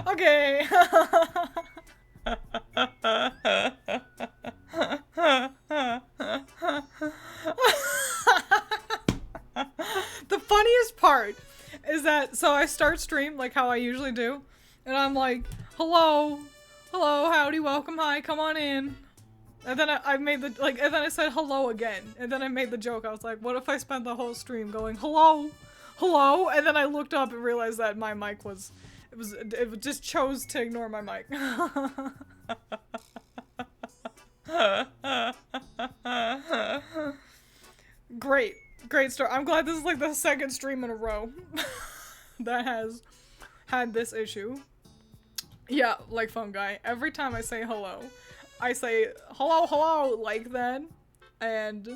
Okay. The funniest part is that, so I start stream like how I usually do, and I'm like, hello, howdy, welcome, hi, come on in. And then I made the, like, and then I said hello again, and then I made the joke, I was like, what if I spent the whole stream going, hello, and then I looked up and realized that my mic was, it just chose to ignore my mic. Great story. I'm glad this is like the second stream in a row that has had this issue. Yeah, like Phone Guy. Every time I say hello, I say hello like that, and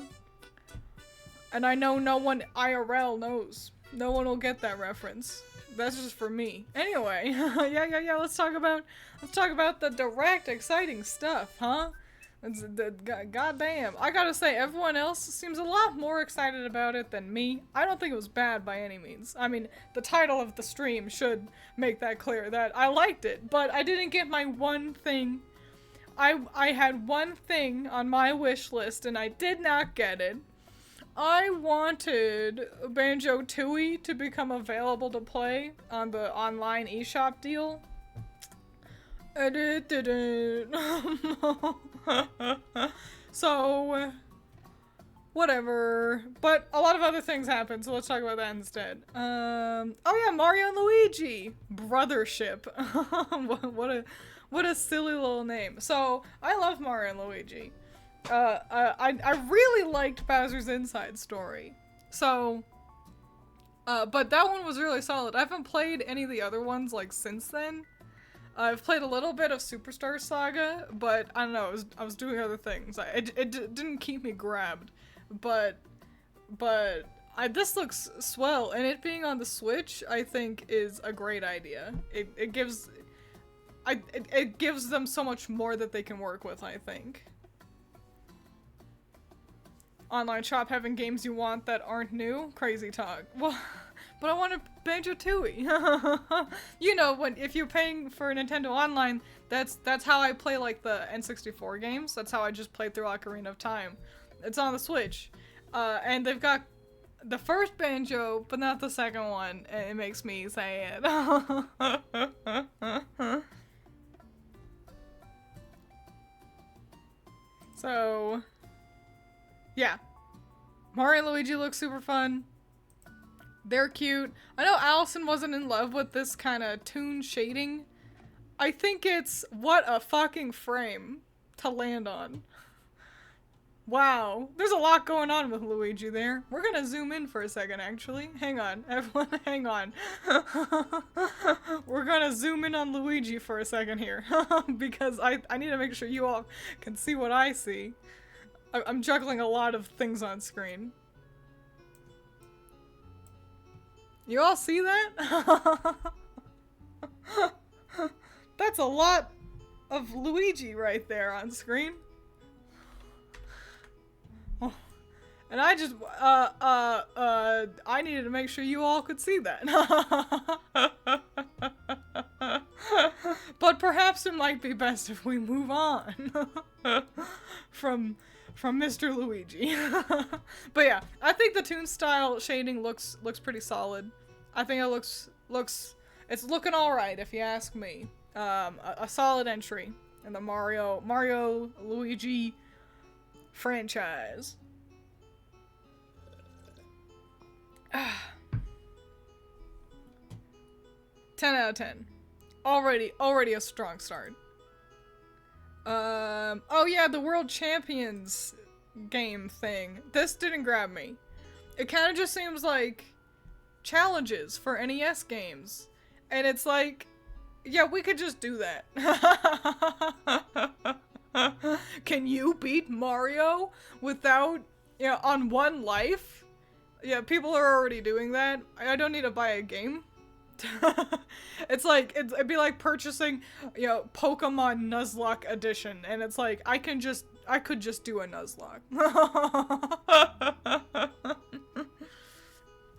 I know no one IRL knows. No one will get that reference. That's just for me. Anyway, yeah. Let's talk about the direct, exciting stuff, huh? Goddamn. I gotta say, everyone else seems a lot more excited about it than me. I don't think it was bad by any means. I mean, the title of the stream should make that clear, that I liked it, but I didn't get my one thing. I had one thing on my wish list, and I did not get it. I wanted Banjo-Tooie to become available to play on the online eShop deal. And it didn't. So, whatever. But a lot of other things happened, so let's talk about that instead. Oh yeah, Mario and Luigi! Brothership. What a silly little name. So, I love Mario and Luigi. I really liked Bowser's Inside Story. So, but that one was really solid. I haven't played any of the other ones, like, since then. I've played a little bit of Superstar Saga, but I don't know, I was doing other things. It didn't keep me grabbed, but this looks swell, and it being on the Switch, I think, is a great idea. It gives them so much more that they can work with, I think. Online shop having games you want that aren't new? Crazy talk. Well, but I want a Banjo-Tooie. You know, if you're paying for Nintendo Online, that's how I play, like, the N64 games. That's how I just played through Ocarina of Time. It's on the Switch. And they've got the first Banjo, but not the second one. And it makes me sad. So, yeah. Mario and Luigi look super fun. They're cute. I know Allison wasn't in love with this kind of toon shading. I think it's what a fucking frame to land on. Wow. There's a lot going on with Luigi there. We're gonna zoom in for a second, actually. Hang on. Everyone, hang on. We're gonna zoom in on Luigi for a second here. Because I need to make sure you all can see what I see. I'm juggling a lot of things on screen. You all see that? That's a lot of Luigi right there on screen. Oh. And I just, I needed to make sure you all could see that. But perhaps it might be best if we move on from Mr. Luigi. But yeah, I think the toon style shading looks pretty solid. I think it it's looking alright if you ask me. A solid entry in the Mario Luigi franchise. 10 out of 10. Already a strong start. Oh yeah, the World Champions game thing. This didn't grab me. It kind of just seems like challenges for NES games. And it's like, yeah, we could just do that. Can you beat Mario without, you know, on one life? Yeah, people are already doing that. I don't need to buy a game. It's like, it'd be like purchasing, you know, Pokemon Nuzlocke edition, and it's like, I could just do a Nuzlocke.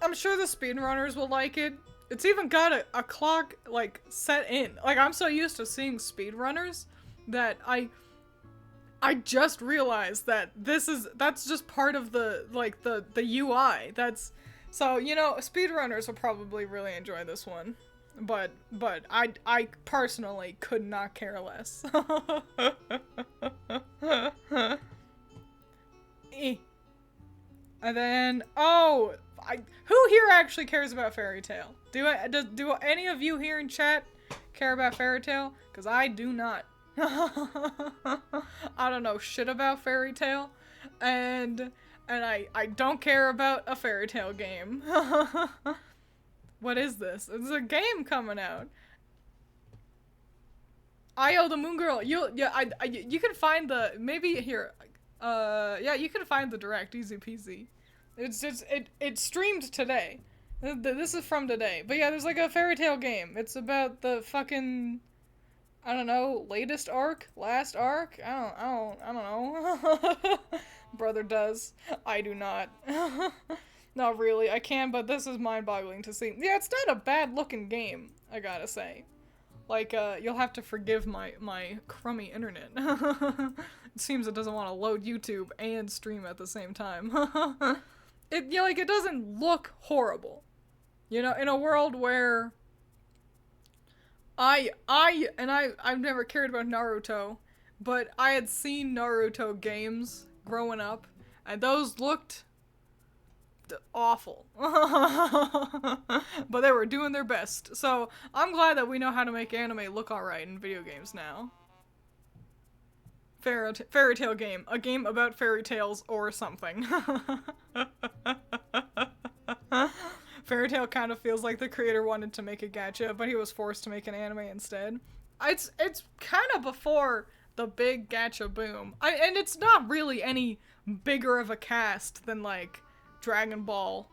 I'm sure the speedrunners will like it. It's even got a clock, like, set in. Like, I'm so used to seeing speedrunners that I just realized that that's just part of the, like, the UI. So, you know, speedrunners will probably really enjoy this one. But I personally could not care less. And then, oh, who here actually cares about Fairy Tail? Do any of you here in chat care about Fairy Tail? Because I do not. I don't know shit about Fairy Tail, and I don't care about a Fairy Tail game. What is this? It's a game coming out. Io the Moon Girl. You can find the maybe here. Yeah, you can find the direct, easy peasy. It streamed today. This is from today. But yeah, there's like a Fairy Tail game. It's about the fucking, I don't know, latest arc, last arc. I don't know. Brother does. I do not. Not really. I can, but this is mind-boggling to see. Yeah, it's not a bad-looking game, I gotta say. Like, you'll have to forgive my crummy internet. It seems it doesn't want to load YouTube and stream at the same time. It, you know, like, it doesn't look horrible. You know, in a world where I've never cared about Naruto, but I had seen Naruto games growing up, and those looked awful. But they were doing their best. So, I'm glad that we know how to make anime look alright in video games now. Fairy Tail game. A game about fairy tales or something. Fairy Tail kind of feels like the creator wanted to make a gacha, but he was forced to make an anime instead. It's kind of before the big gacha boom. And it's not really any bigger of a cast than, like, Dragon Ball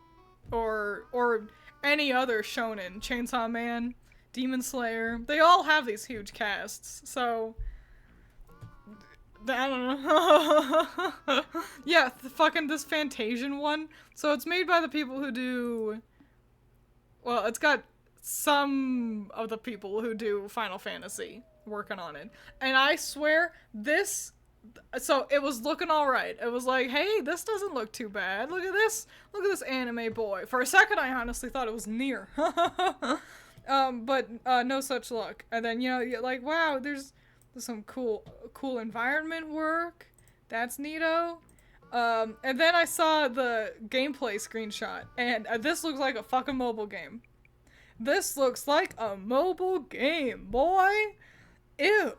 or any other shonen. Chainsaw Man, Demon Slayer. They all have these huge casts, so I don't know. Yeah, fucking this Fantasian one. So it's made by the people who do, well, it's got some of the people who do Final Fantasy working on it. And I swear, so it was looking alright. It was like, hey, this doesn't look too bad. Look at this anime boy. For a second, I honestly thought it was Nier. But no such luck. And then, you know, you're like, wow, there's some cool environment work. That's neato. And then I saw the gameplay screenshot, and this looks like a fucking mobile game. This looks like a mobile game, boy. Ew.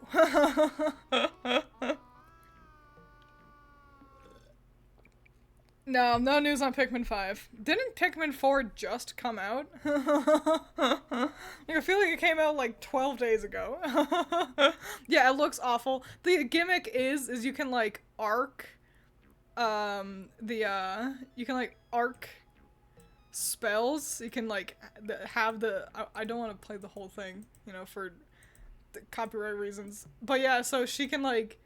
No news on Pikmin 5. Didn't Pikmin 4 just come out? I feel like it came out like 12 days ago. Yeah, it looks awful. The gimmick is you can like arc, you can like arc spells. You can like have the, I don't want to play the whole thing, you know, for the copyright reasons. But yeah, so she can like,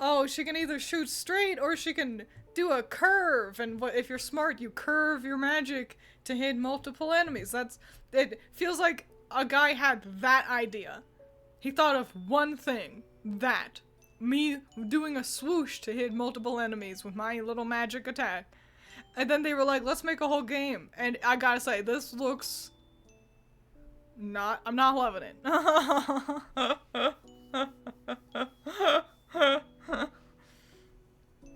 oh, she can either shoot straight or she can do a curve, and if you're smart, you curve your magic to hit multiple enemies. It feels like a guy had that idea. He thought of one thing, me doing a swoosh to hit multiple enemies with my little magic attack. And then they were like, let's make a whole game. And I gotta say, this looks I'm not loving it.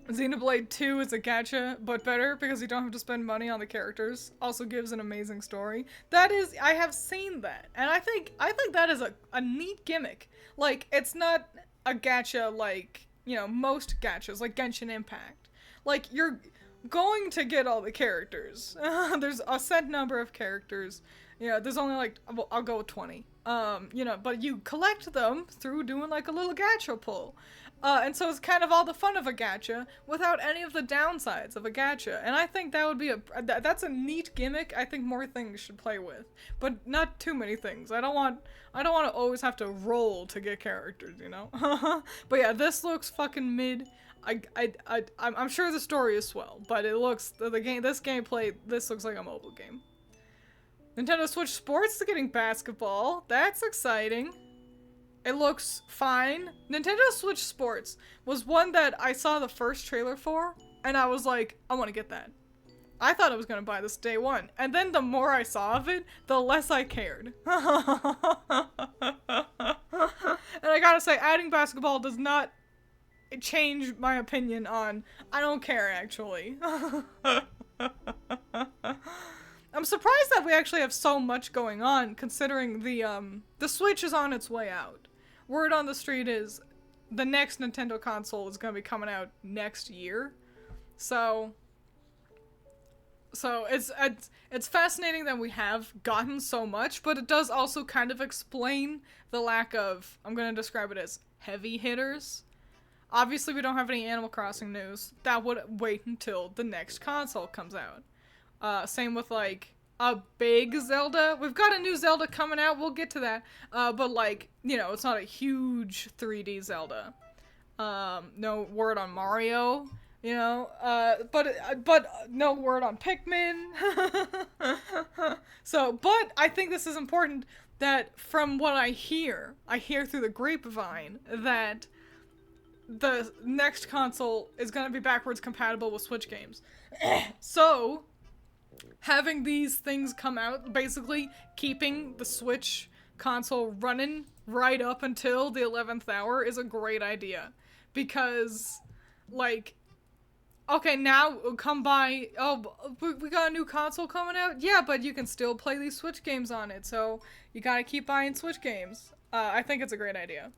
Xenoblade 2 is a gacha, but better because you don't have to spend money on the characters. Also gives an amazing story. I have seen that, and I think that is a neat gimmick. Like, it's not a gacha like, you know, most gachas, like Genshin Impact. Like, you're going to get all the characters. There's a set number of characters. You know, there's only like, well, I'll go with 20. You know, but you collect them through doing like a little gacha pull. And so it's kind of all the fun of a gacha without any of the downsides of a gacha. And I think that would be that's a neat gimmick. I think more things should play with, but not too many things. I don't want to always have to roll to get characters, you know? But yeah, this looks fucking mid. I'm sure the story is swell, but it looks, this gameplay looks like a mobile game. Nintendo Switch Sports is getting basketball. That's exciting. It looks fine. Nintendo Switch Sports was one that I saw the first trailer for, and I was like, I want to get that. I thought I was going to buy this day one. And then the more I saw of it, the less I cared. And I gotta say, adding basketball does not change my opinion on, I don't care, actually. I'm surprised that we actually have so much going on, considering the Switch is on its way out. Word on the street is the next Nintendo console is going to be coming out next year. So it's fascinating that we have gotten so much, but it does also kind of explain the lack of, I'm going to describe it as heavy hitters. Obviously, we don't have any Animal Crossing news. That would wait until the next console comes out. Same with, like, a big Zelda. We've got a new Zelda coming out. We'll get to that. But, like, you know, it's not a huge 3D Zelda. No word on Mario, you know. But no word on Pikmin. But I think this is important that from what I hear through the grapevine that the next console is going to be backwards compatible with Switch games. So, having these things come out, basically keeping the Switch console running right up until the 11th hour is a great idea. Because, like, okay, now come by, oh, we got a new console coming out? Yeah, but you can still play these Switch games on it, so you gotta keep buying Switch games. I think it's a great idea.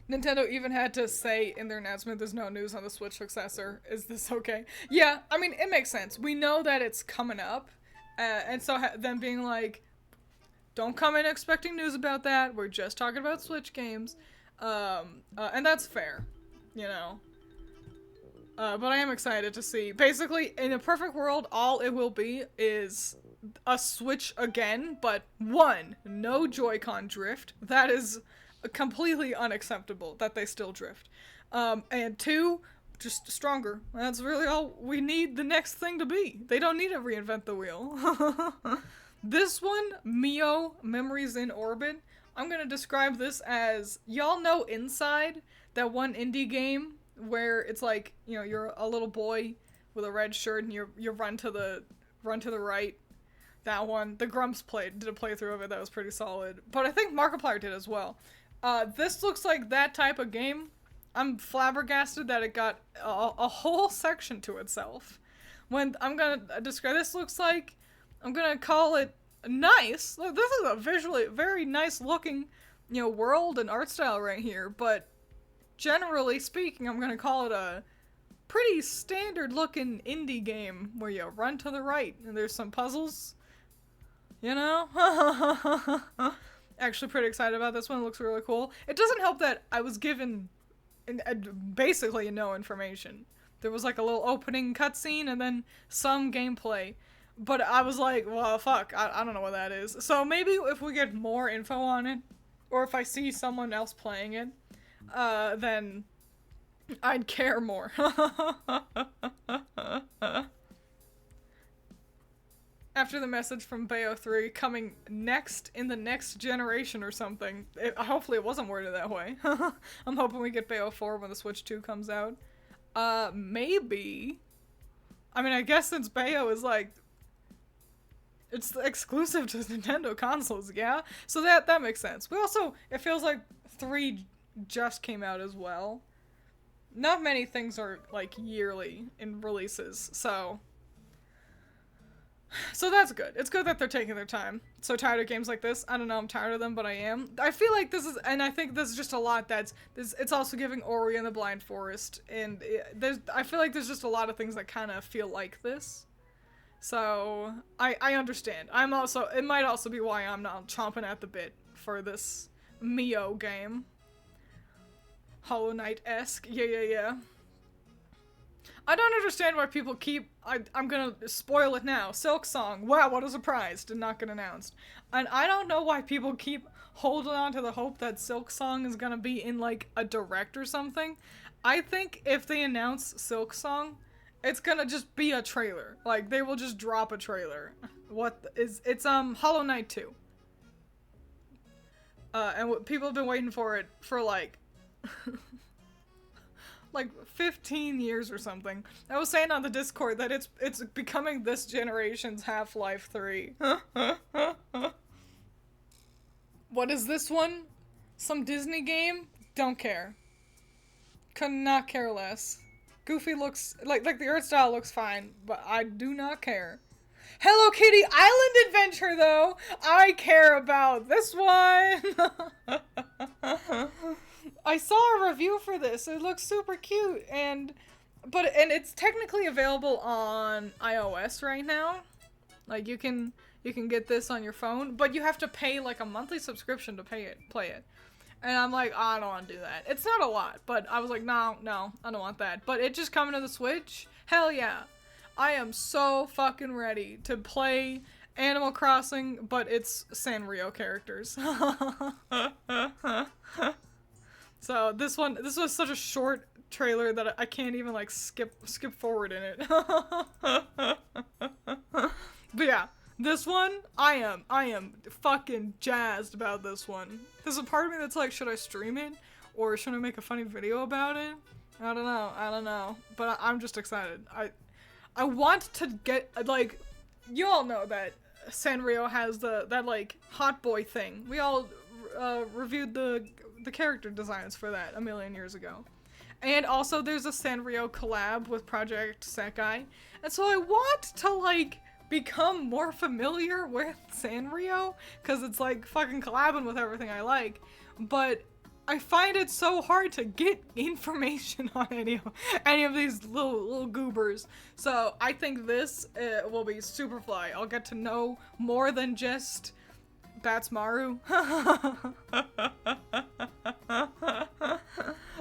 Nintendo even had to say in their announcement there's no news on the Switch successor. Is this okay? Yeah, I mean, it makes sense. We know that it's coming up. And so them being like, don't come in expecting news about that. We're just talking about Switch games. And that's fair, you know. But I am excited to see. Basically, in a perfect world, all it will be is a Switch again, but one, no Joy-Con drift. That is completely unacceptable that they still drift. And two, just stronger. That's really all we need the next thing to be. They don't need to reinvent the wheel. This one, Mio, Memories in Orbit, I'm gonna describe this as, y'all know Inside, that one indie game where it's like, you know, you're a little boy with a red shirt and you run to the right. That one, the Grumps did a playthrough of it that was pretty solid. But I think Markiplier did as well. This looks like that type of game. I'm flabbergasted that it got a whole section to itself. When I'm gonna describe this, looks like, I'm gonna call it nice. Look, this is a visually very nice looking, you know, world and art style right here. But generally speaking, I'm gonna call it a pretty standard looking indie game where you run to the right and there's some puzzles. You know? Actually pretty excited about this one. It looks really cool. It doesn't help that I was given basically no information. There was like a little opening cutscene and then some gameplay. But I was like, well, fuck, I don't know what that is. So maybe if we get more info on it, or if I see someone else playing it, then I'd care more. After the message from Bayo 3 coming next in the next generation or something. Hopefully it wasn't worded that way. I'm hoping we get Bayo 4 when the Switch 2 comes out. Maybe. I mean, I guess since Bayo is like, it's exclusive to Nintendo consoles, yeah? So that makes sense. We also, it feels like 3 just came out as well. Not many things are, like, yearly in releases, so that's good. It's good that they're taking their time. So tired of games like this. I don't know, I'm tired of them, but I am. I feel like this is, and I think this is just a lot it's also giving Ori and the Blind Forest, and I feel like there's just a lot of things that kind of feel like this. So, I understand. It might also be why I'm not chomping at the bit for this Mio game. Hollow Knight-esque. Yeah. I don't understand why people keep, I'm gonna spoil it now. Silk Song. Wow, what a surprise. Did not get announced. And I don't know why people keep holding on to the hope that Silk Song is gonna be in, like, a direct or something. I think if they announce Silk Song, it's gonna just be a trailer. Like, they will just drop a trailer. It's Hollow Knight 2. And people have been waiting for it for like, like 15 years or something. I was saying on the Discord that it's becoming this generation's Half-Life 3. What is this one? Some Disney game? Don't care. Could not care less. Goofy looks like the art style looks fine, but I do not care. Hello Kitty Island Adventure though, I care about this one. I saw a review for this. It looks super cute, and it's technically available on iOS right now. Like you can get this on your phone, but you have to pay like a monthly subscription to play it. And I'm like, I don't want to do that. It's not a lot, but I was like, no, I don't want that. But it just coming to the Switch? Hell yeah. I am so fucking ready to play Animal Crossing, but it's Sanrio characters. So this was such a short trailer that I can't even like skip forward in it. But yeah, this one, I am fucking jazzed about this one. There's a part of me that's like, should I stream it? Or should I make a funny video about it? I don't know. But I'm just excited. I want to get, like, you all know that Sanrio has that like, hot boy thing. We all reviewed the character designs for that a million years ago. And also there's a Sanrio collab with Project Sekai. And so I want to, like, become more familiar with Sanrio, because it's like fucking collabing with everything I like, but I find it so hard to get information on any of these little goobers. So I think this will be super fly. I'll get to know more than just that's Maru.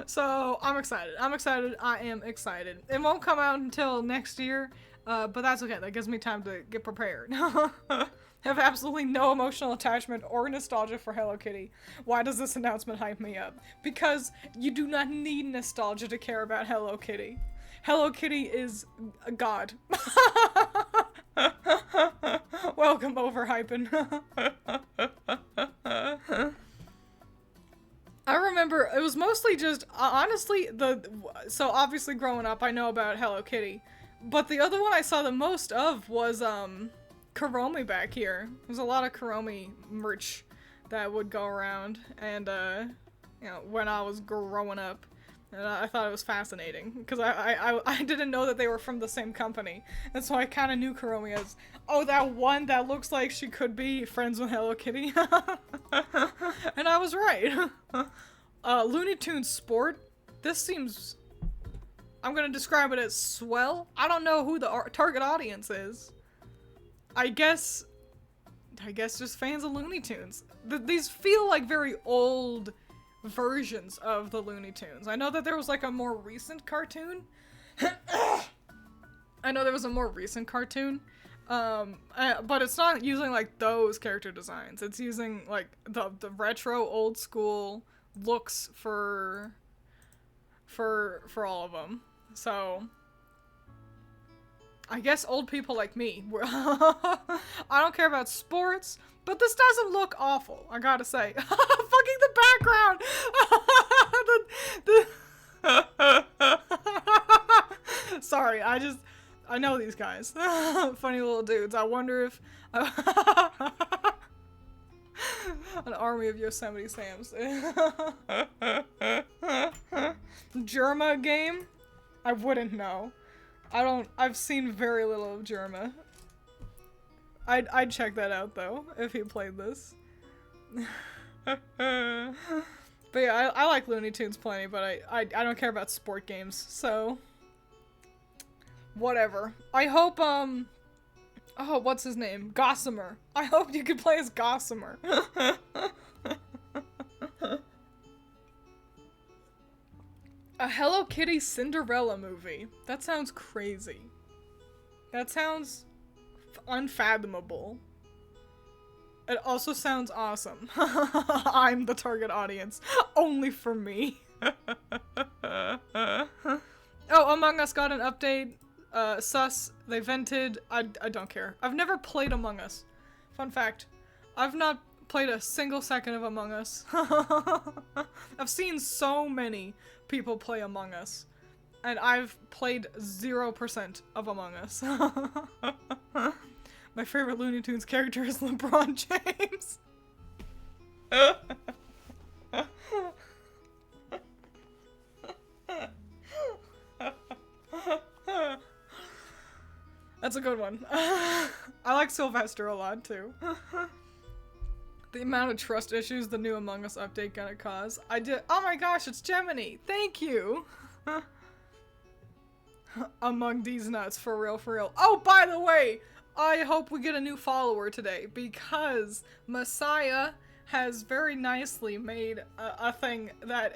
So I'm excited. I am excited. It won't come out until next year. But that's okay, that gives me time to get prepared. Have absolutely no emotional attachment or nostalgia for Hello Kitty. Why does this announcement hype me up? Because you do not need nostalgia to care about Hello Kitty. Hello Kitty is a god. Welcome, overhyping. I remember, it was mostly just, honestly, so obviously growing up I know about Hello Kitty. But the other one I saw the most of was, Kuromi back here. There's a lot of Kuromi merch that would go around, and, you know, when I was growing up. And I thought it was fascinating, because I didn't know that they were from the same company. And so I kind of knew Kuromi as, oh, that one that looks like she could be friends with Hello Kitty. And I was right. Looney Tunes Sport. This seems... I'm gonna describe it as swell. I don't know who the target audience is. I guess just fans of Looney Tunes. These feel like very old versions of the Looney Tunes. I know that there was like a more recent cartoon. But it's not using like those character designs. It's using like the retro old school looks for all of them. So, I guess old people like me, I don't care about sports, but this doesn't look awful, I gotta say. Fucking the background! Sorry, I know these guys. Funny little dudes. I wonder if... An army of Yosemite Sams. Germa game? I wouldn't know. I've seen very little of Germa. I'd check that out though, if he played this. But yeah, I like Looney Tunes plenty, but I don't care about sport games, so... Whatever. I hope, oh, what's his name? Gossamer. I hope you can play as Gossamer. A Hello Kitty Cinderella movie. That sounds crazy. That sounds unfathomable. It also sounds awesome. I'm the target audience. Only for me. Oh, Among Us got an update. Sus. They vented. I don't care. I've never played Among Us. Fun fact. I've not played a single second of Among Us. I've seen so many people play Among Us. And I've played 0% of Among Us. My favorite Looney Tunes character is LeBron James. That's a good one. I like Sylvester a lot too. The amount of trust issues the new Among Us update gonna cause. Oh my gosh, it's Gemini! Thank you! Among these nuts, for real, for real. Oh, by the way! I hope we get a new follower today, because Messiah has very nicely made a thing that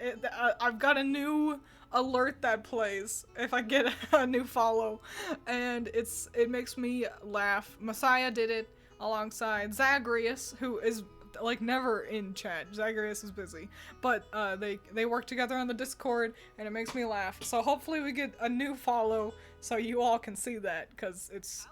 I've got a new alert that plays if I get a new follow, and it makes me laugh. Messiah did it alongside Zagreus, who is like never in chat. Zagreus is busy, but they work together on the Discord, and it makes me laugh. So hopefully we get a new follow so you all can see that, because it's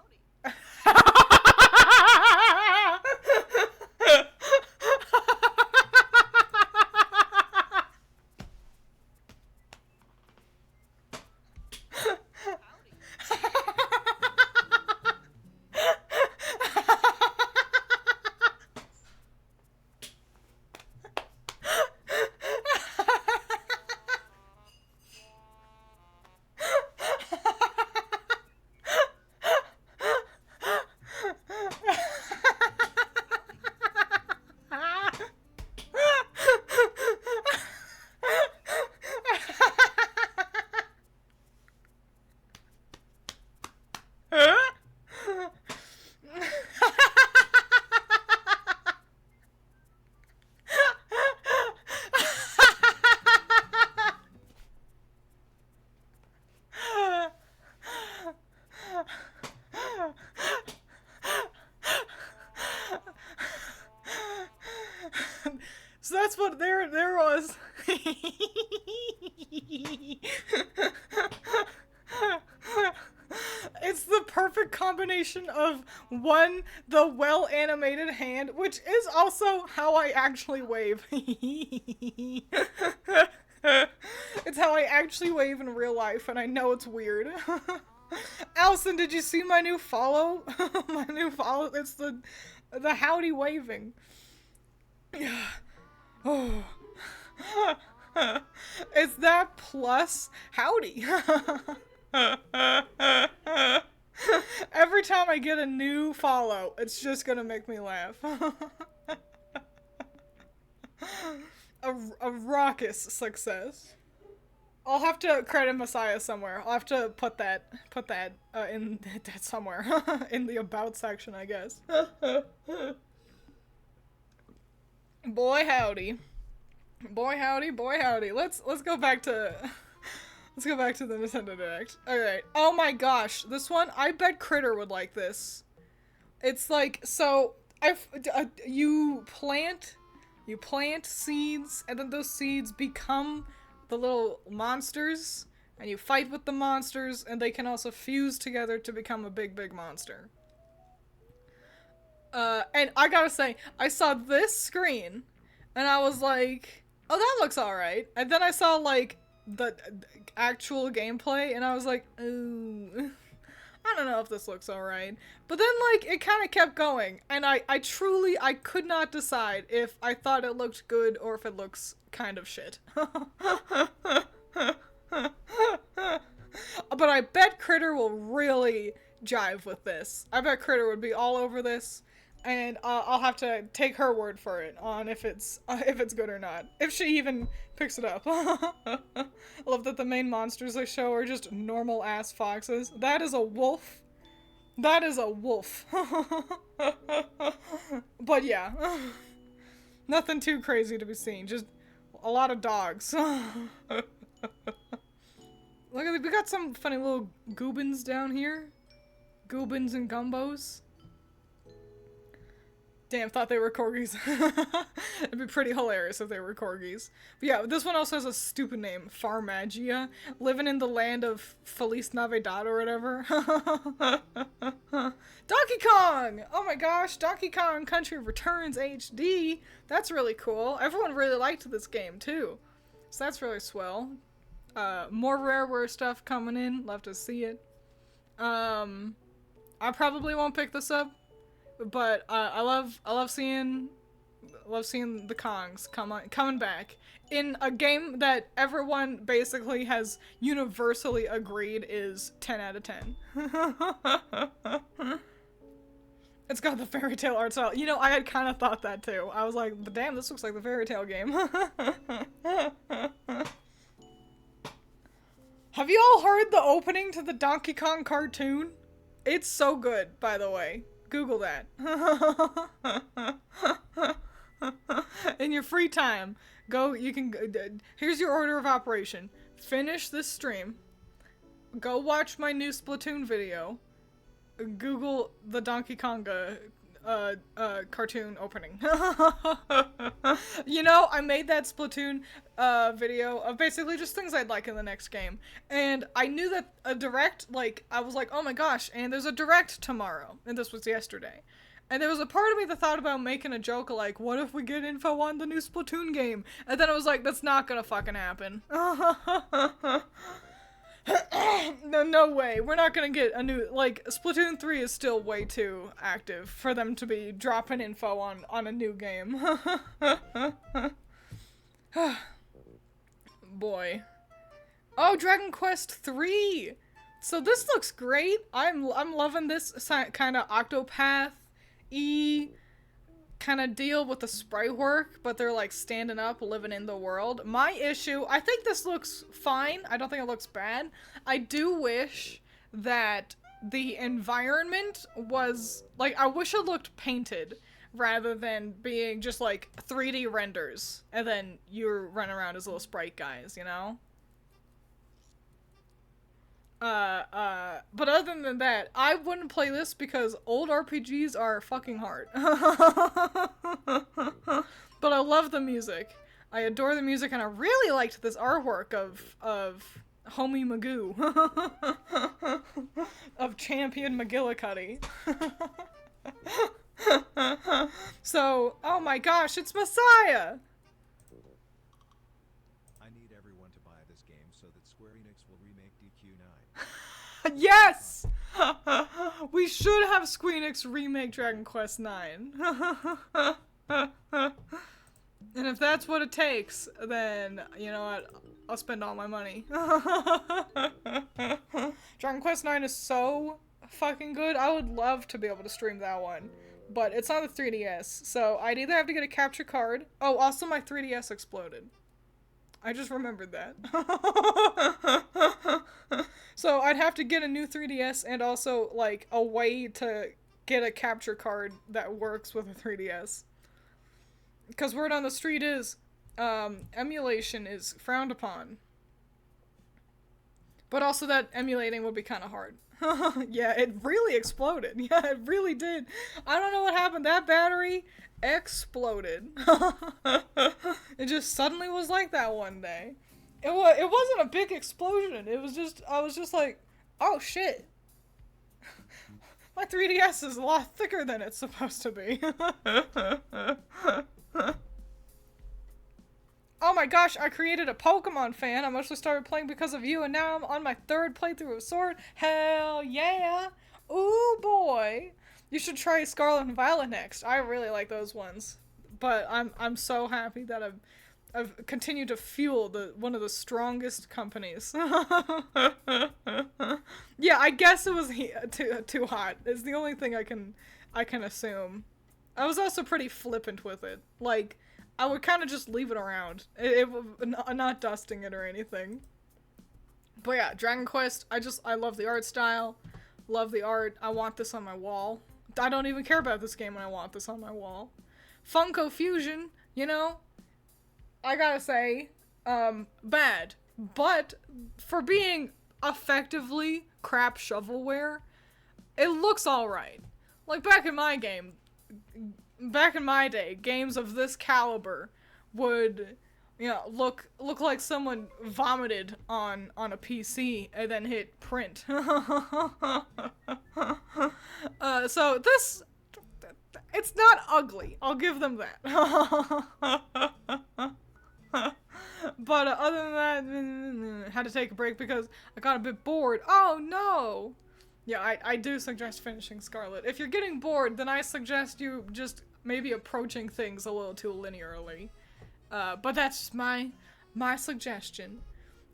so that's what there was. It's the perfect combination of, one, the well-animated hand, which is also how I actually wave. It's how I actually wave in real life, and I know it's weird. Allison, did you see my new follow? My new follow, it's the howdy waving. Oh. It's that plus howdy. Every time I get a new follow, it's just gonna make me laugh. A raucous success. I'll have to credit Messiah somewhere. I'll have to put that in somewhere in the about section, I guess. Boy howdy. Boy howdy, boy howdy. Let's go back to let's go back to the Nintendo Direct. Alright. Oh my gosh. This one, I bet Critter would like this. It's like, so you plant seeds, and then those seeds become the little monsters, and you fight with the monsters, and they can also fuse together to become a big monster. And I gotta say, I saw this screen, and I was like, oh, that looks alright. And then I saw, like, the actual gameplay, and I was like, ooh, I don't know if this looks alright. But then, like, it kind of kept going, and I could not decide if I thought it looked good or if it looks kind of shit. But I bet Critter will really jive with this. I bet Critter would be all over this, and I'll have to take her word for it on if it's good or not. If she even picks it up. I love that the main monsters they show are just normal ass foxes. That is a wolf. That is a wolf. But yeah. Nothing too crazy to be seen. Just a lot of dogs. Look at, we got some funny little goobins down here. Goobins and gumbos. Damn, thought they were corgis. It'd be pretty hilarious if they were corgis. But yeah, this one also has a stupid name. Farmagia. Living in the land of Feliz Navidad or whatever. Donkey Kong! Oh my gosh, Donkey Kong Country Returns HD. That's really cool. Everyone really liked this game too. So that's really swell. More Rareware stuff coming in. Love to see it. I probably won't pick this up. But I love seeing the Kongs coming back in a game that everyone basically has universally agreed is 10 out of 10. It's got the fairy tale art style. You know, I had kind of thought that too. I was like, but damn, this looks like the fairy tale game. Have you all heard the opening to the Donkey Kong cartoon? It's so good, by the way. Google that. In your free time, here's your order of operation. Finish this stream. Go watch my new Splatoon video. Google the Donkey Konga cartoon opening. You know, I made that Splatoon video of basically just things I'd like in the next game. And I knew that a direct, like, I was like, oh my gosh, and there's a direct tomorrow. And this was yesterday. And there was a part of me that thought about making a joke like, what if we get info on the new Splatoon game? And then I was like, that's not gonna fucking happen. No way. We're not gonna get a new, like, Splatoon 3 is still way too active for them to be dropping info on a new game. Boy. Oh, Dragon Quest 3! So this looks great. I'm loving this kind of Octopath-y kind of deal with the sprite work, but they're like standing up, living in the world. My issue, I think this looks fine. I don't think it looks bad. I do wish that the environment was, like, I wish it looked painted rather than being just like 3D renders and then you're running around as little sprite guys, you know? But other than that, I wouldn't play this because old RPGs are fucking hard. But I love the music. I adore the music, and I really liked this artwork of Homie Magoo. Of Champion McGillicuddy. So, oh my gosh, it's Messiah! Yes! We should have Squeenix remake Dragon Quest 9. And if that's what it takes, then, you know what, I'll spend all my money. Dragon Quest 9 is so fucking good. I would love to be able to stream that one. But it's on the 3DS, so I'd either have to get a capture card. Oh, also my 3DS exploded. I just remembered that. So I'd have to get a new 3DS and also, like, a way to get a capture card that works with a 3DS. Because word on the street is, emulation is frowned upon. But also that emulating would be kind of hard. Yeah, it really exploded. Yeah, it really did. I don't know what happened. That battery exploded. It just suddenly was like that one day. It wasn't a big explosion. It was just, I was just like, oh shit. My 3DS is a lot thicker than it's supposed to be. Oh my gosh, I created a Pokemon fan. I mostly started playing because of you, and now I'm on my 3rd playthrough of Sword. Hell yeah! Ooh boy! You should try Scarlet and Violet next. I really like those ones. But I'm so happy that I've continued to fuel one of the strongest companies. Yeah, I guess it was too hot. It's the only thing I can assume. I was also pretty flippant with it. Like, I would kind of just leave it around. Not dusting it or anything. But yeah, Dragon Quest, I love the art style. Love the art. I want this on my wall. I don't even care about this game when I want this on my wall. Funko Fusion, you know? I gotta say, bad. But for being effectively crap shovelware, it looks alright. Like, back in my game, back in my day, games of this caliber would, you know, look like someone vomited on a PC and then hit print. So this, it's not ugly. I'll give them that. But other than that, had to take a break because I got a bit bored. Oh no! Yeah, I do suggest finishing Scarlet. If you're getting bored, then I suggest you just maybe approaching things a little too linearly. But that's my suggestion.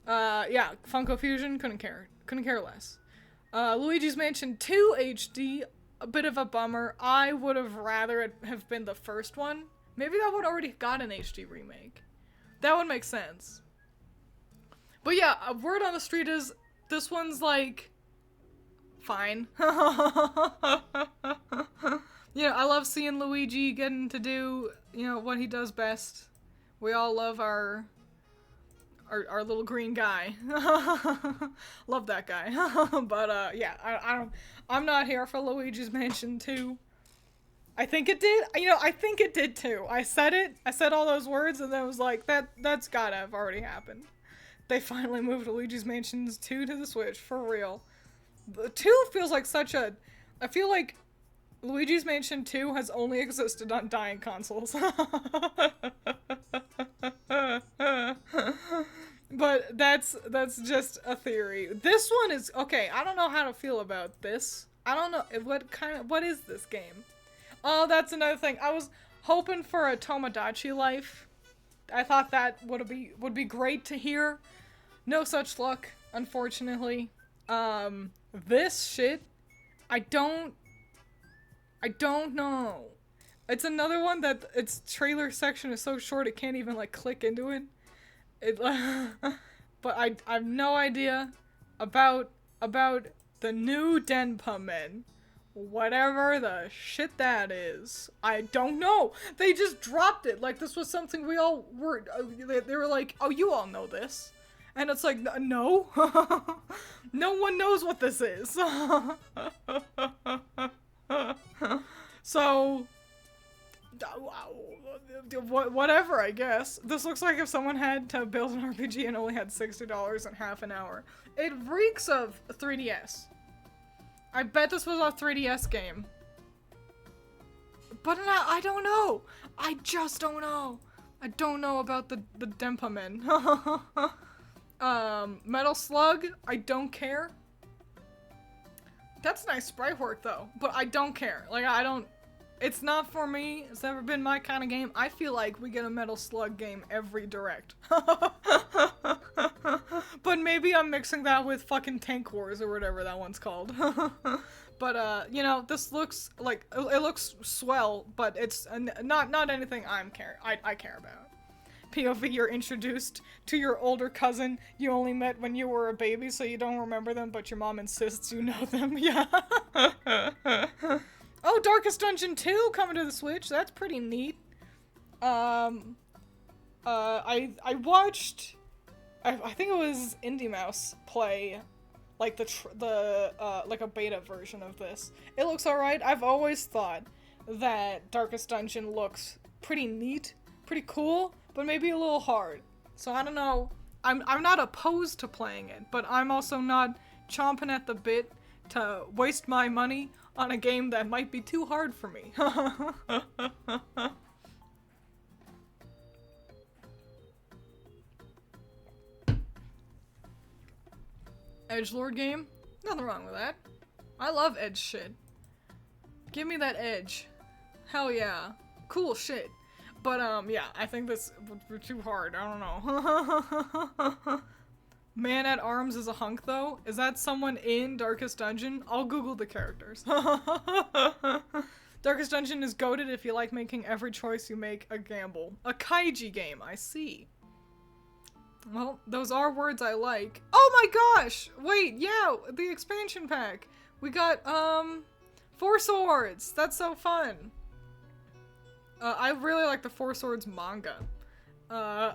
Yeah, Funko Fusion, couldn't care less. Luigi's Mansion 2 HD, a bit of a bummer. I would have rather it have been the first one. Maybe that would already got an HD remake. That would make sense. But yeah, a word on the street is, this one's like, fine. You know, I love seeing Luigi getting to do, you know, what he does best. We all love our little green guy. Love that guy. But yeah, I'm not here for Luigi's Mansion 2. I think it did. You know, I think it did too. I said all those words and then it was like, that's gotta have already happened. They finally moved Luigi's Mansion 2 to the Switch, for real. The 2 feels like such a, I feel like Luigi's Mansion 2 has only existed on dying consoles. But that's just a theory. This one is, okay, I don't know how to feel about this. I don't know, what is this game? Oh, that's another thing. I was hoping for a Tomodachi Life. I thought that would be great to hear. No such luck, unfortunately. This shit, I don't know. It's another one that its trailer section is so short it can't even like click into it. But I have no idea about the new Denpa Men. Whatever the shit that is. I don't know. They just dropped it. Like this was something we all were, they were like, oh, you all know this. And it's like, no. No one knows what this is. So, whatever, I guess. This looks like if someone had to build an RPG and only had $60 in half an hour. It reeks of 3DS. I bet this was a 3DS game. But I don't know. I just don't know. I don't know about the Denpa Men. Metal Slug, I don't care. That's nice sprite work though, but I don't care. Like, it's not for me. It's never been my kind of game. I feel like we get a Metal Slug game every direct. But maybe I'm mixing that with fucking Tank Wars or whatever that one's called. But, you know, this looks like, it looks swell, but it's not anything I care about. POV, you're introduced to your older cousin you only met when you were a baby, so you don't remember them, but your mom insists you know them. Yeah. Oh, Darkest Dungeon 2 coming to the Switch. That's pretty neat. I watched, I think it was Indie Mouse play, like like a beta version of this. It looks alright. I've always thought that Darkest Dungeon looks pretty neat, pretty cool, but maybe a little hard. So I don't know. I'm not opposed to playing it, but I'm also not chomping at the bit to waste my money on a game that might be too hard for me. Edgelord game? Nothing wrong with that. I love edge shit. Give me that edge. Hell yeah. Cool shit. But, yeah, I think this would be too hard. I don't know. Man at Arms is a hunk, though? Is that someone in Darkest Dungeon? I'll Google the characters. Darkest Dungeon is goated if you like making every choice you make a gamble. A kaiji game, I see. Well, those are words I like. Oh my gosh! Wait, yeah, the expansion pack. We got, 4 Swords. That's so fun. I really like the 4 Swords manga.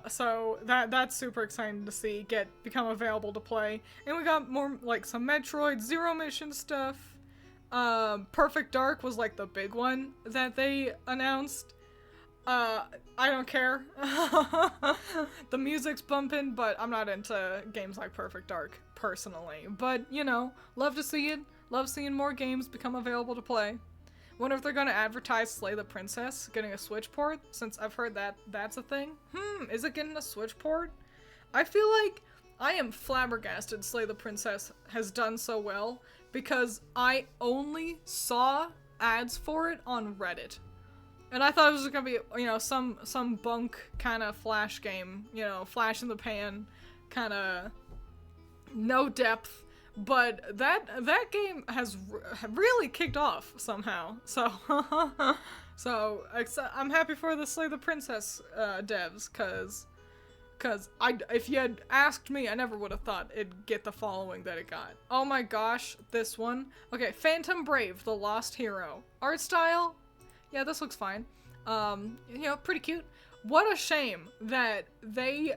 So that's super exciting to see become available to play. And we got more, like, some Metroid Zero Mission stuff. Perfect Dark was like the big one that they announced. I don't care. The music's bumping, but I'm not into games like Perfect Dark, personally. But, you know, love to see it. Love seeing more games become available to play. Wonder if they're gonna advertise Slay the Princess getting a Switch port, since I've heard that that's a thing. Is it getting a Switch port? I feel like I am flabbergasted Slay the Princess has done so well, because I only saw ads for it on Reddit. And I thought it was gonna be, you know, some bunk kind of Flash game, you know, flash in the pan, kind of no depth. But that game has really kicked off somehow. So, I'm happy for the Slay the Princess devs, cause if you had asked me, I never would have thought it'd get the following that it got. Oh my gosh, this one. Okay, Phantom Brave, the Lost Hero. Art style, yeah, this looks fine. You know, pretty cute. What a shame that they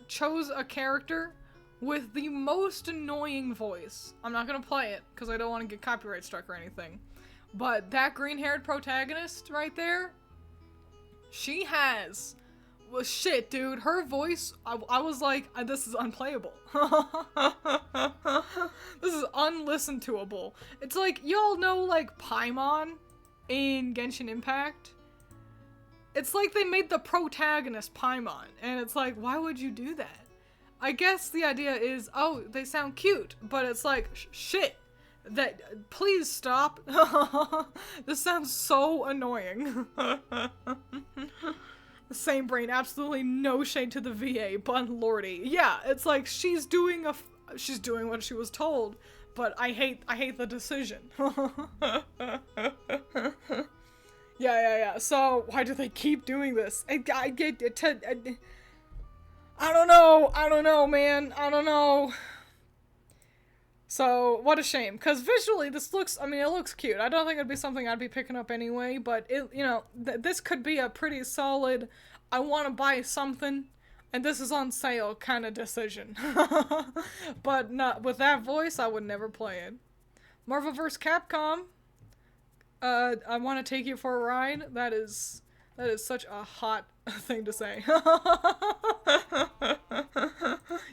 chose a character with the most annoying voice. I'm not gonna play it, because I don't want to get copyright struck or anything. But that green-haired protagonist right there, she has... Well, shit, dude. Her voice, I was like, this is unplayable. This is unlisten-toable. It's like, y'all know, like, Paimon in Genshin Impact? It's like they made the protagonist Paimon, and it's like, why would you do that? I guess the idea is, oh, they sound cute, but it's like, shit, please stop. This sounds so annoying. The same brain, absolutely no shade to the VA, but lordy. Yeah, it's like, she's doing what she was told, but I hate the decision. Yeah. So, why do they keep doing this? I don't know, man. I don't know. So, what a shame. Because visually, this looks, I mean, it looks cute. I don't think it'd be something I'd be picking up anyway, but, it, you know, this could be a pretty solid, I want to buy something, and this is on sale kind of decision. But not with that voice, I would never play it. Marvel vs. Capcom. I want to take you for a ride. That is such a hot thing to say.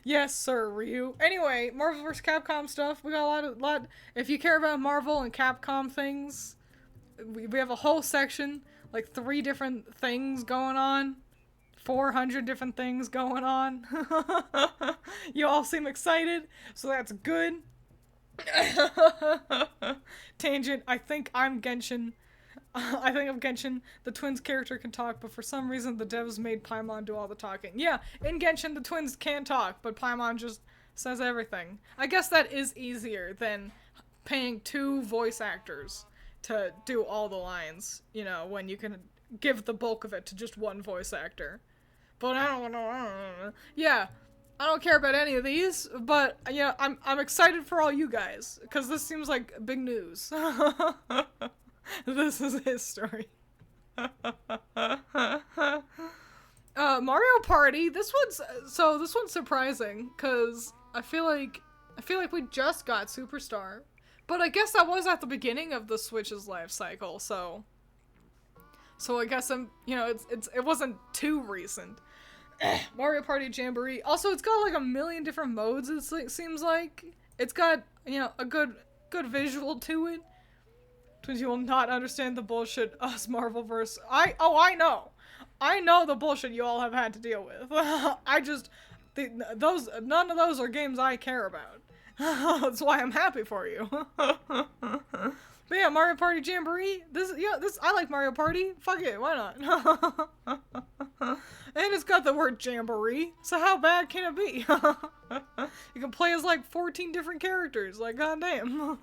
Yes, sir, Ryu. Anyway, Marvel vs. Capcom stuff. We got a lot. If you care about Marvel and Capcom things, we have a whole section, like 3 different things going on, 400 different things going on. You all seem excited, so that's good. Tangent. I think I'm Genshin. I think of Genshin, the Twiins character can talk, but for some reason the devs made Paimon do all the talking. Yeah, in Genshin the Twiins can talk, but Paimon just says everything. I guess that is easier than paying 2 voice actors to do all the lines, you know, when you can give the bulk of it to just 1 voice actor. But I don't know. Yeah, I don't care about any of these, but yeah, I'm excited for all you guys, because this seems like big news. This is history. Mario Party. This one's surprising, because I feel like we just got Superstar, but I guess that was at the beginning of the Switch's life cycle, so I guess it wasn't too recent. Mario Party Jamboree. Also, it's got like a million different modes. It seems like it's got, you know, a good visual to it. Twiins, you will not understand the bullshit us Marvelverse. I know the bullshit you all have had to deal with. None of those are games I care about. That's why I'm happy for you. But yeah, Mario Party Jamboree. I like Mario Party. Fuck it, why not? And it's got the word Jamboree, so how bad can it be? You can play as like 14 different characters. Like, goddamn.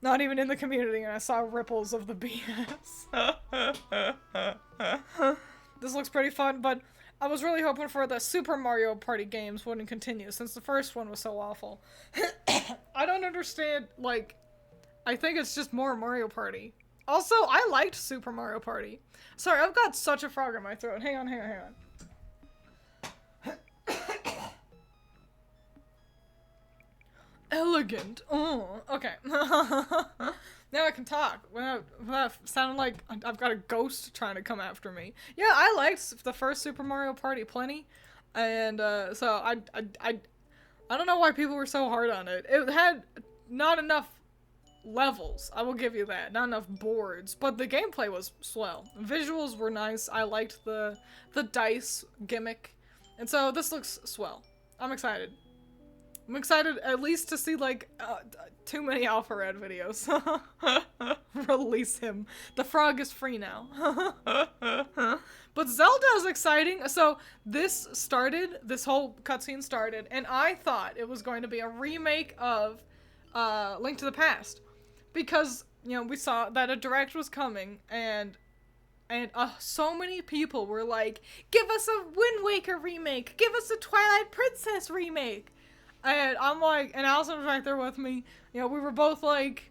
Not even in the community, and I saw ripples of the BS. This looks pretty fun, but I was really hoping for the Super Mario Party games wouldn't continue, since the first one was so awful. I don't understand, like, I think it's just more Mario Party. Also, I liked Super Mario Party. Sorry, I've got such a frog in my throat. Hang on. Elegant. Oh, okay. Now I can talk without sounding like I've got a ghost trying to come after me. Yeah, I liked the first Super Mario Party plenty, and so I don't know why people were so hard on it. It had not enough levels, I will give you that. Not enough boards, but the gameplay was swell. Visuals were nice. I liked the dice gimmick, and so this looks swell. I'm excited. I'm excited at least to see, like, too many Alpha Red videos. Release him. The frog is free now. But Zelda is exciting. So this whole cutscene started, and I thought it was going to be a remake of Link to the Past. Because, you know, we saw that a direct was coming, and so many people were like, give us a Wind Waker remake! Give us a Twilight Princess remake! And I'm like, and Allison was right there with me. You know, we were both like,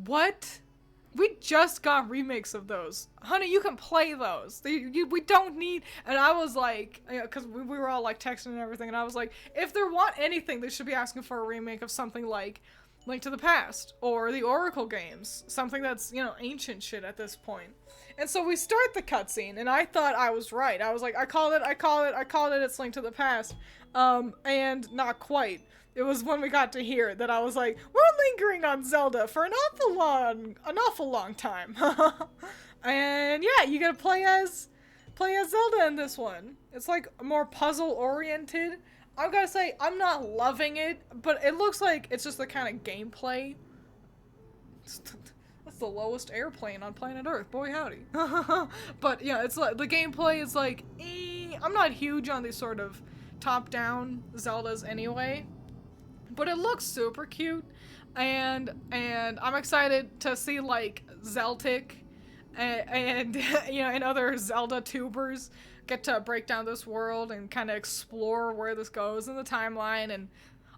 what? We just got remakes of those. Honey, you can play those. We don't need... And I was like, you know, because we were all like texting and everything, and I was like, if they want anything, they should be asking for a remake of something like Link to the Past or the Oracle games. Something that's, you know, ancient shit at this point. And so we start the cutscene, and I thought I was right. I was like, I called it, it's Link to the Past. And not quite. It was when we got to here that I was like, we're lingering on Zelda for an awful long time. And yeah, you gotta play as Zelda in this one. It's like more puzzle oriented. I've gotta say, I'm not loving it, but it looks like it's just the kind of gameplay. That's the lowest airplane on planet Earth, boy howdy. But yeah, it's like, the gameplay is like, I'm not huge on these sort of top-down Zeldas anyway, but it looks super cute, and I'm excited to see like Zeltic and you know, and other Zelda tubers get to break down this world and kind of explore where this goes in the timeline and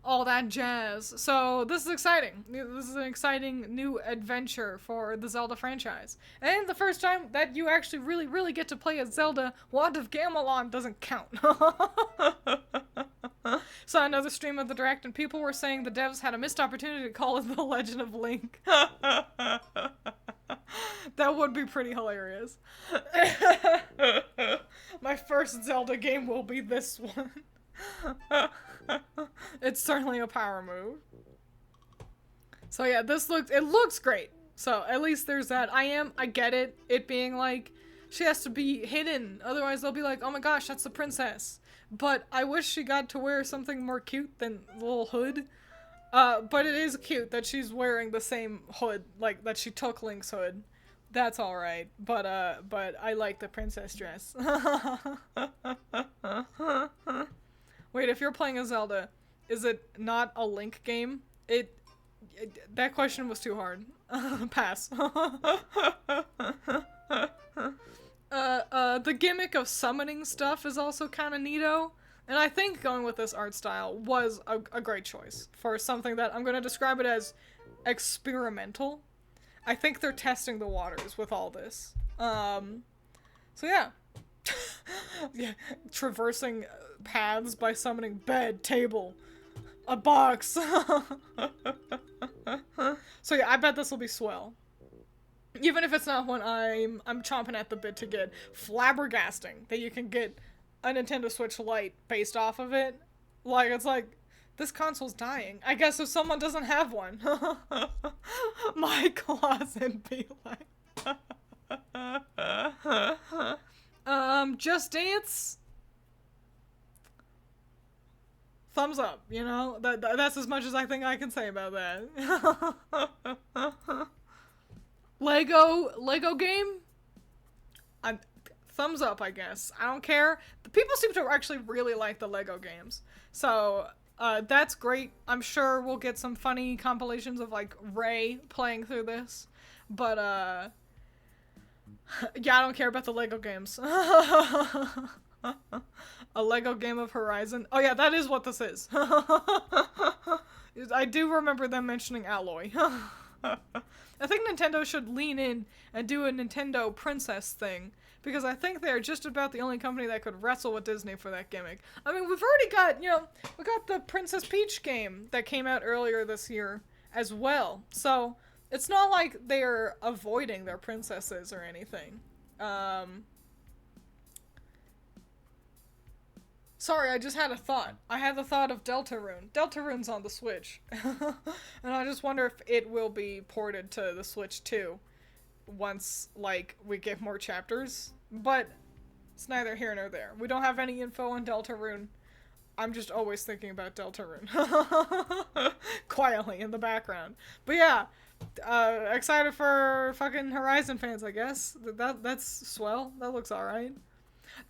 all that jazz. So this is exciting. This is an exciting new adventure for the Zelda franchise. And the first time that you actually really get to play as Zelda, Wand of Gamelon doesn't count. Saw another stream of the Direct, and people were saying the devs had a missed opportunity to call it The Legend of Link. That would be pretty hilarious. My first Zelda game will be this one. It's certainly a power move. So yeah, it looks great. So at least there's that. I get it being like, she has to be hidden, otherwise they'll be like, oh my gosh, that's the princess. But I wish she got to wear something more cute than the little hood. But it is cute that she's wearing the same hood, like that she took Link's hood. That's alright. But I like the princess dress. Wait, if you're playing a Zelda, is it not a Link game? That question was too hard. Pass. The gimmick of summoning stuff is also kind of neato, and I think going with this art style was a great choice for something that I'm going to describe it as experimental. I think they're testing the waters with all this. So yeah. Yeah, traversing paths by summoning bed, table, a box. So yeah, I bet this will be swell. Even if it's not one I'm chomping at the bit to get. Flabbergasting that you can get a Nintendo Switch Lite based off of it. Like, it's like, this console's dying. I guess if someone doesn't have one. My closet be like... Just Dance? Thumbs up, you know? That's as much as I think I can say about that. Lego game? Thumbs up, I guess. I don't care. The people seem to actually really like the Lego games. So, that's great. I'm sure we'll get some funny compilations of, like, Ray playing through this. But, yeah, I don't care about the Lego games. A Lego game of Horizon. Oh yeah, that is what this is. I do remember them mentioning Alloy. I think Nintendo should lean in and do a Nintendo Princess thing, because I think they're just about the only company that could wrestle with Disney for that gimmick. I mean, we've already got, we got the Princess Peach game that came out earlier this year as well. So, it's not like they're avoiding their princesses or anything. Sorry, I just had a thought. I had the thought of Deltarune. Deltarune's on the Switch. And I just wonder if it will be ported to the Switch too. Once, like, we get more chapters. But it's neither here nor there. We don't have any info on Deltarune. I'm just always thinking about Deltarune. Quietly in the background. But yeah, excited for fucking Horizon fans, I guess. That's swell. That looks alright.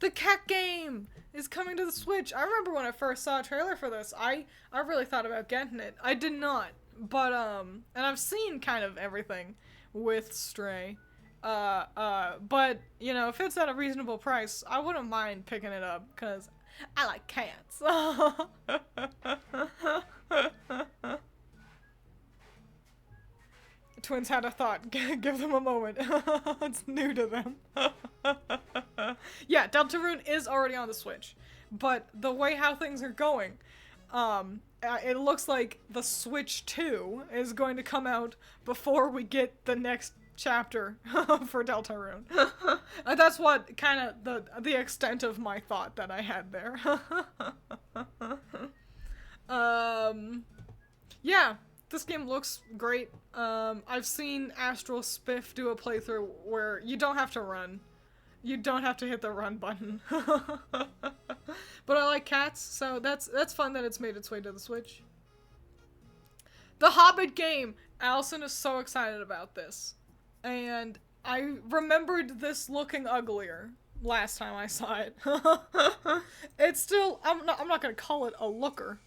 The cat game is coming to the Switch. I remember when I first saw a trailer for this, I really thought about getting it. I did not. But, and I've seen kind of everything with Stray. But, if it's at a reasonable price, I wouldn't mind picking it up, because I like cats. Twiins had a thought. Give them a moment. It's new to them. Yeah, Deltarune is already on the Switch. But the way how things are going, it looks like the Switch 2 is going to come out before we get the next chapter for Deltarune. That's what kind of the extent of my thought that I had there. Yeah, this game looks great. I've seen Astral Spiff do a playthrough where you don't have to run. You don't have to hit the run button. But I like cats, so that's fun that it's made its way to the Switch. The Hobbit game! Allison is so excited about this. And I remembered this looking uglier last time I saw it. It's still, I'm not gonna call it a looker,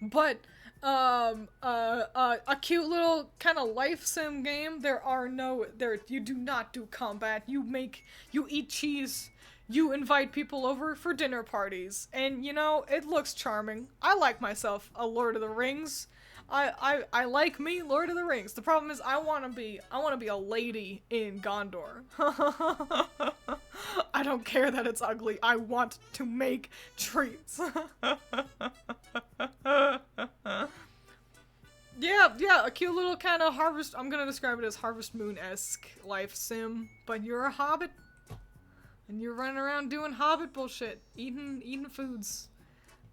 but a cute little kind of life sim game. You do not do combat. You eat cheese. You invite people over for dinner parties. And, it looks charming. I like myself a Lord of the Rings. I like me Lord of the Rings. The problem is I want to be a lady in Gondor. I don't care that it's ugly. I want to make trees. Yeah, a cute little kind of Harvest, I'm gonna describe it as Harvest Moon-esque life sim, but you're a hobbit, and you're running around doing hobbit bullshit, eating foods,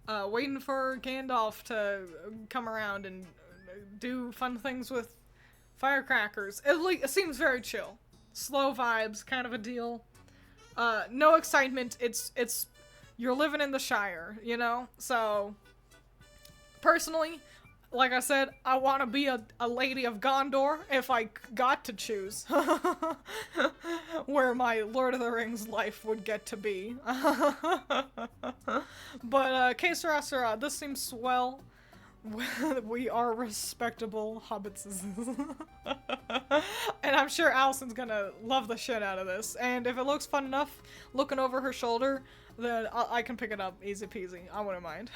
waiting for Gandalf to come around and do fun things with firecrackers. It seems very chill. Slow vibes, kind of a deal. No excitement, it's, you're living in the Shire, So, personally, like I said, I want to be a lady of Gondor if I got to choose where my Lord of the Rings life would get to be. But, que sera, sera. This seems swell. We are respectable hobbits. And I'm sure Allison's gonna love the shit out of this. And if it looks fun enough, looking over her shoulder, then I can pick it up easy peasy. I wouldn't mind.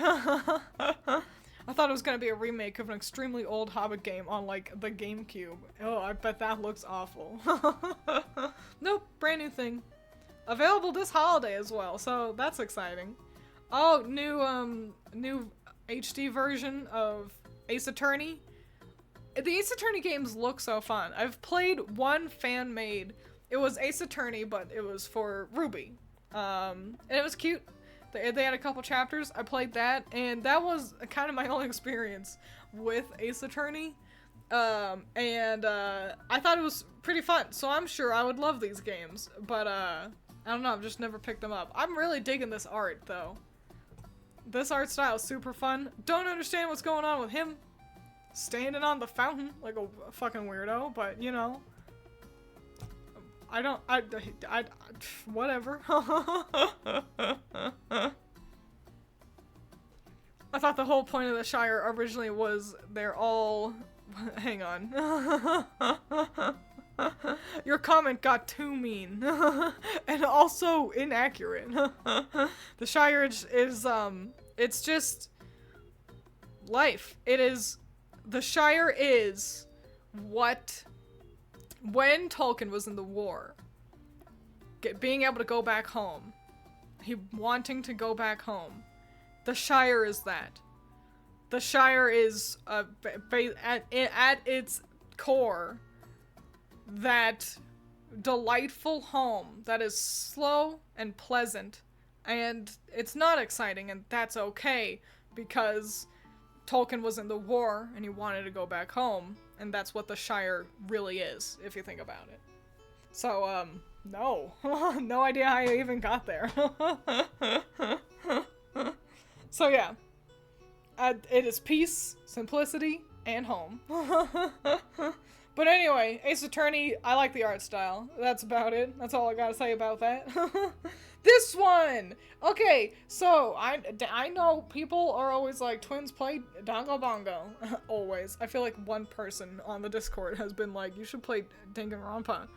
I thought it was gonna be a remake of an extremely old Hobbit game on, like, the GameCube. Oh, I bet that looks awful. Nope, brand new thing. Available this holiday as well, so that's exciting. Oh, new HD version of Ace Attorney. The Ace Attorney games look so fun. I've played one fan-made. It was Ace Attorney, but it was for Ruby. And it was cute. They had a couple chapters. I played that, and that was kind of my only experience with Ace Attorney. I thought it was pretty fun, so I'm sure I would love these games. But, I don't know, I've just never picked them up. I'm really digging this art, though. This art style is super fun. Don't understand what's going on with him standing on the fountain like a fucking weirdo, but, whatever. I thought the whole point of the Shire originally was they're all... Hang on. Your comment got too mean. And also inaccurate. The Shire is, it's just... life. It is The Shire is what, when Tolkien was in the war, being able to go back home, he wanting to go back home, the Shire is that. The Shire is, at its core, that delightful home that is slow and pleasant, and it's not exciting, and that's okay, because Tolkien was in the war, and he wanted to go back home, and that's what the Shire really is, if you think about it. So, no. No idea how I even got there. So yeah. It is peace, simplicity, and home. But anyway, Ace Attorney, I like the art style. That's about it. That's all I gotta say about that. This one! Okay, so I know people are always like, Twiins play Dongo Bongo. Always. I feel like one person on the Discord has been like, you should play Danganronpa.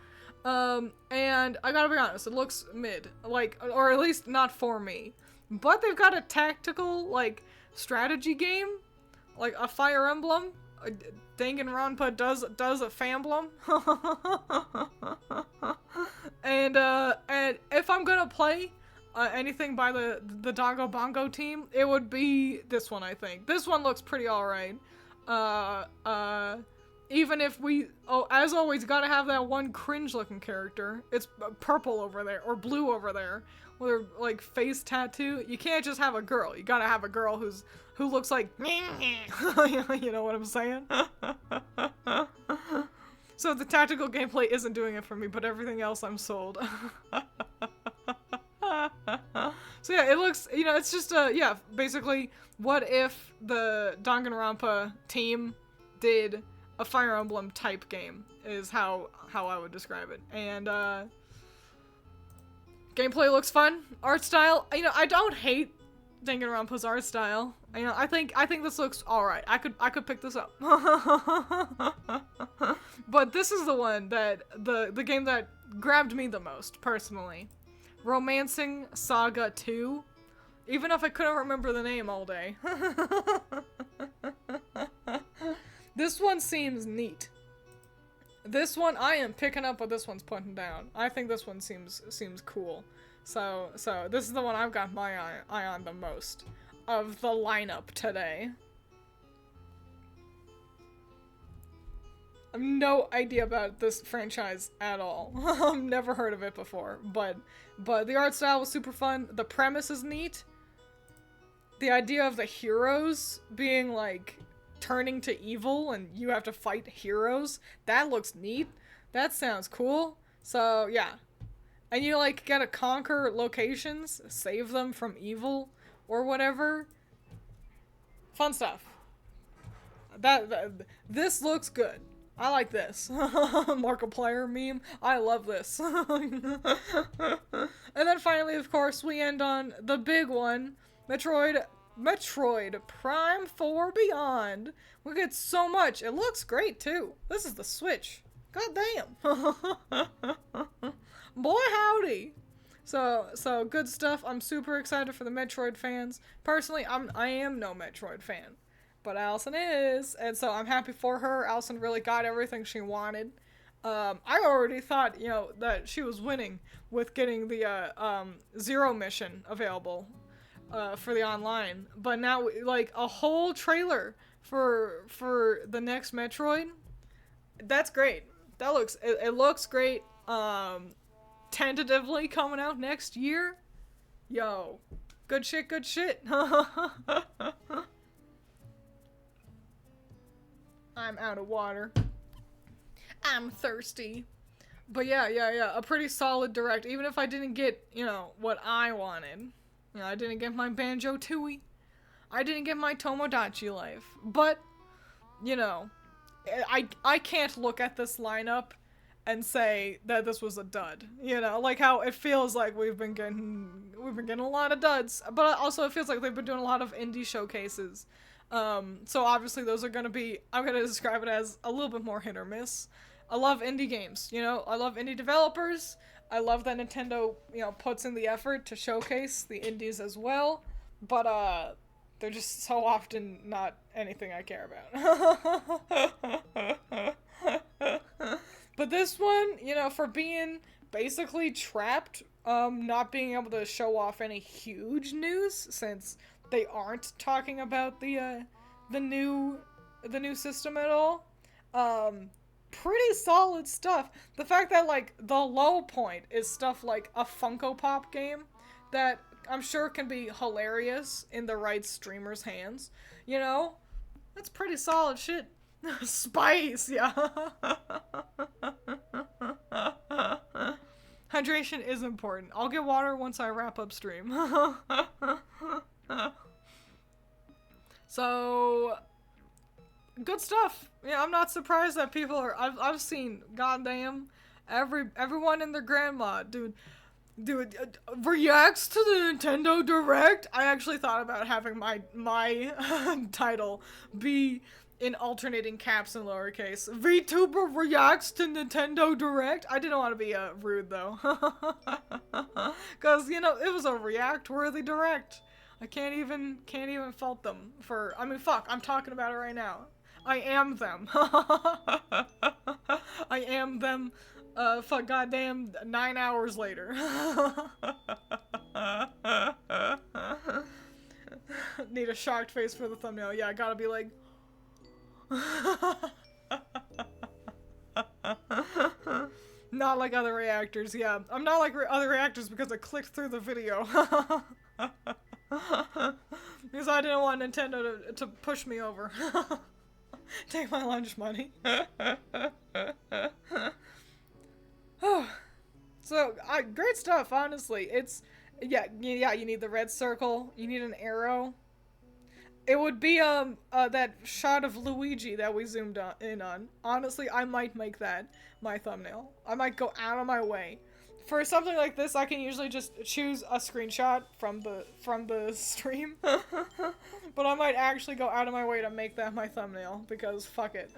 And I gotta be honest, it looks mid. Like, or at least not for me. But they've got a tactical, like, strategy game. Like a Fire Emblem. Danganronpa does a famblem. And if I'm gonna play anything by the Dongo Bongo team, it would be this one, I think. This one looks pretty alright. Even if we, as always, gotta have that one cringe-looking character. It's purple over there, or blue over there, with her, like, face tattoo. You can't just have a girl. You gotta have a girl who looks like, you know what I'm saying? So the tactical gameplay isn't doing it for me, but everything else I'm sold. So yeah, it looks, you know, it's just yeah, basically, what if the Danganronpa team did a Fire Emblem type game, is how I would describe it. And gameplay looks fun. Art style, you know, I don't hate Danganronpa's art style. You know, I think this looks alright. I could pick this up. But this is the one that the game that grabbed me the most, personally. Romancing Saga 2. Even if I couldn't remember the name all day. This one seems neat. This one, I am picking up what this one's putting down. I think this one seems cool. So this is the one I've got my eye on the most of the lineup today. I have no idea about this franchise at all. I've never heard of it before, but the art style was super fun. The premise is neat. The idea of the heroes being like turning to evil and you have to fight heroes, that looks neat. That sounds cool. So yeah. And you like gotta conquer locations, save them from evil or whatever. Fun stuff. This looks good. I like this. Markiplier meme. I love this. And then finally, of course, we end on the big one. Metroid Prime 4 Beyond. We get so much. It looks great, too. This is the Switch. God damn. Boy, howdy. So good stuff. I'm super excited for the Metroid fans. Personally, I am no Metroid fan. But Allison is, and so I'm happy for her. Allison really got everything she wanted. I already thought, you know, that she was winning with getting the Zero mission available for the online. But now, like, a whole trailer for the next Metroid, that's great. That looks, it looks great. Tentatively coming out next year. Yo, good shit, good shit. I'm out of water. I'm thirsty. But yeah, a pretty solid direct. Even if I didn't get, you know, what I wanted. You know, I didn't get my Banjo-Tooie. I didn't get my Tomodachi Life. But, you know, I can't look at this lineup and say that this was a dud. You know, like how it feels like we've been getting a lot of duds. But also it feels like they've been doing a lot of indie showcases. So obviously those are gonna be, I'm gonna describe it as a little bit more hit or miss. I love indie games, you know, I love indie developers. I love that Nintendo, you know, puts in the effort to showcase the indies as well. But, they're just so often not anything I care about. But this one, you know, for being basically trapped, not being able to show off any huge news since they aren't talking about the new the new system at all. Pretty solid stuff. The fact that like the low point is stuff like a Funko Pop game that I'm sure can be hilarious in the right streamer's hands. You know, that's pretty solid shit. Spice, yeah. Hydration is important. I'll get water once I wrap up stream. So, good stuff. Yeah, I'm not surprised that people are. I've seen goddamn everyone and their grandma, dude, reacts to the Nintendo Direct. I actually thought about having my title be in alternating caps and lowercase. VTuber reacts to Nintendo Direct. I didn't want to be rude though, because you know it was a react-worthy Direct. I can't even fault them for. I mean, fuck. I'm talking about it right now. I am them. I am them. Fuck, goddamn, 9 hours later. Need a shocked face for the thumbnail. Yeah, I gotta be like. Not like other reactors, yeah. I'm not like other reactors because I clicked through the video. Because I didn't want Nintendo to push me over. Take my lunch money. So, great stuff, honestly. It's, yeah, you need the red circle, you need an arrow. It would be, that shot of Luigi that we zoomed in on. Honestly, I might make that my thumbnail. I might go out of my way. For something like this, I can usually just choose a screenshot from the stream. But I might actually go out of my way to make that my thumbnail, because fuck it.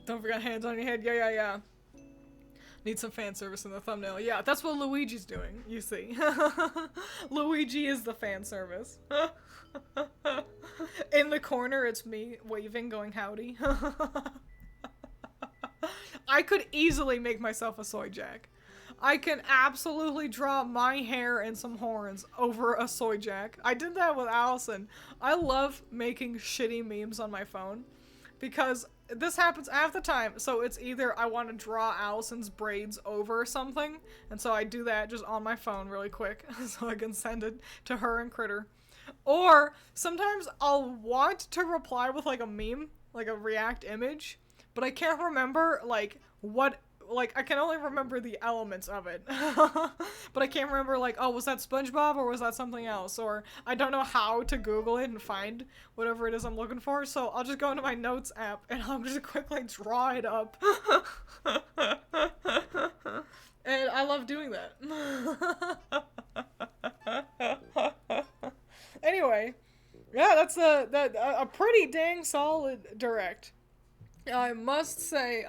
Don't forget hands on your head. Yeah. Need some fan service in the thumbnail. Yeah, that's what Luigi's doing, you see. Luigi is the fan service. In the corner, it's me waving, going howdy. I could easily make myself a soy jack. I can absolutely draw my hair and some horns over a soy jack. I did that with Allison. I love making shitty memes on my phone because this happens half the time. So it's either I want to draw Allison's braids over something, and so I do that just on my phone really quick so I can send it to her and Critter. Or sometimes I'll want to reply with like a meme, like a react image, but I can't remember like what, like I can only remember the elements of it. But I can't remember like, oh, was that SpongeBob or was that something else? Or I don't know how to Google it and find whatever it is I'm looking for, so I'll just go into my notes app and I'll just quickly draw it up. And I love doing that. Anyway, yeah, that's a pretty dang solid direct. I must say.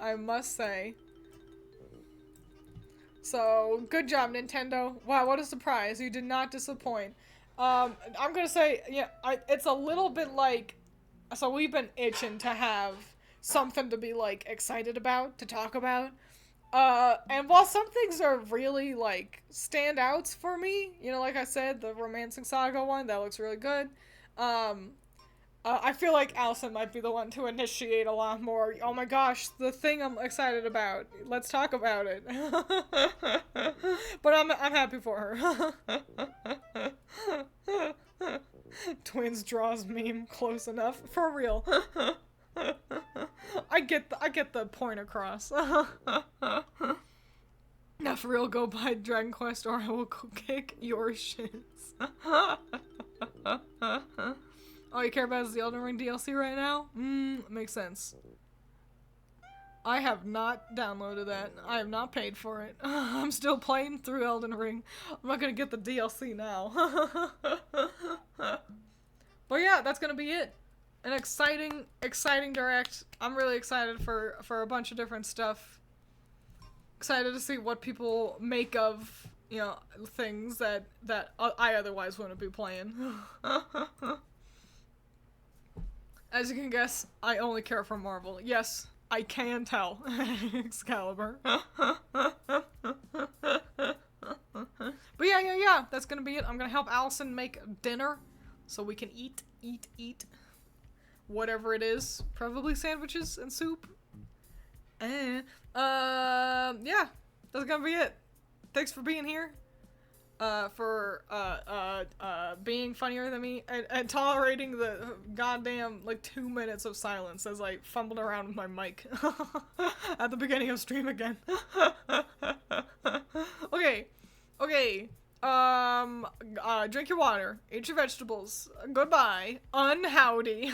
So, good job, Nintendo. Wow, what a surprise. You did not disappoint. I'm gonna say, yeah, it's a little bit like, so we've been itching to have something to be, like, excited about, to talk about. And while some things are really, like, standouts for me, you know, like I said, the Romancing Saga one, that looks really good. I feel like Allison might be the one to initiate a lot more. Oh my gosh, the thing I'm excited about. Let's talk about it. But I'm happy for her. Twiins draws meme close enough. For real. I get the point across. Now for real, go buy Dragon Quest or I will kick your shins. All you care about is the Elden Ring DLC right now? Makes sense. I have not downloaded that. I have not paid for it. I'm still playing through Elden Ring. I'm not gonna get the DLC now. But yeah, that's gonna be it. An exciting direct. I'm really excited for a bunch of different stuff. Excited to see what people make of, you know, things that I otherwise wouldn't be playing. As you can guess, I only care for Marvel. Yes, I can tell. Excalibur. But yeah, that's gonna be it. I'm gonna help Allison make dinner so we can eat. Whatever it is. Probably sandwiches and soup. Yeah, that's gonna be it. Thanks for being here. For being funnier than me and tolerating the goddamn like 2 minutes of silence as I fumbled around with my mic at the beginning of stream again. Okay. Drink your water, eat your vegetables. Goodbye. Unhowdy.